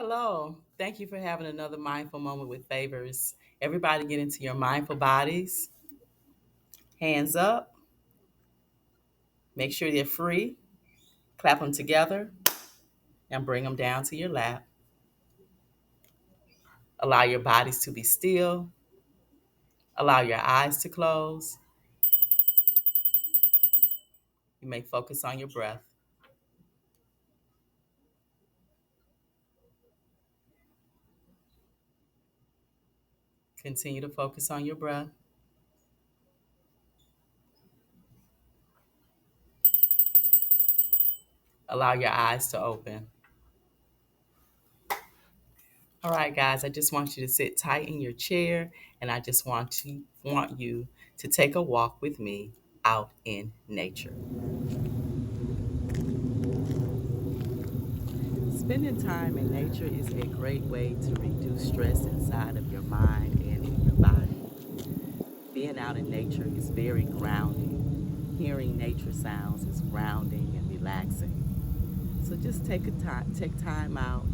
Hello. Thank you for having another mindful moment with favors. Everybody get into your mindful bodies. Hands up. Make sure they're free. Clap them together and bring them down to your lap. Allow your bodies to be still. Allow your eyes to close. You may focus on your breath. Continue to focus on your breath. Allow your eyes to open. All right, guys, I just want you to sit tight in your chair and I just want you to take a walk with me out in nature. Spending time in nature is a great way to reduce stress inside of your mind and in your body. Being out in nature is very grounding. Hearing nature sounds is grounding and relaxing. So just take time out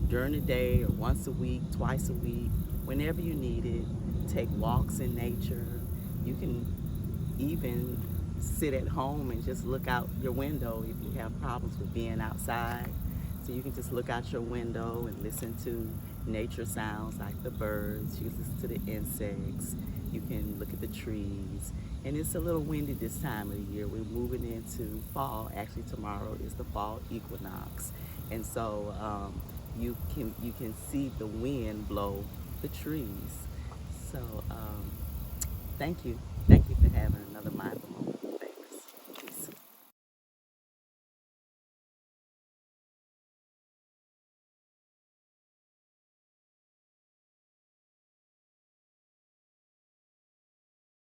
during the day or once a week, twice a week, whenever you need it. Take walks in nature. You can even sit at home and just look out your window if you have problems with being outside. So you can just look out your window and listen to nature sounds like the birds. You can listen to the insects. You can look at the trees. And it's a little windy this time of the year. We're moving into fall. Actually, tomorrow is the fall equinox. And so you can see the wind blow the trees. So thank you. Thank you for having another mindful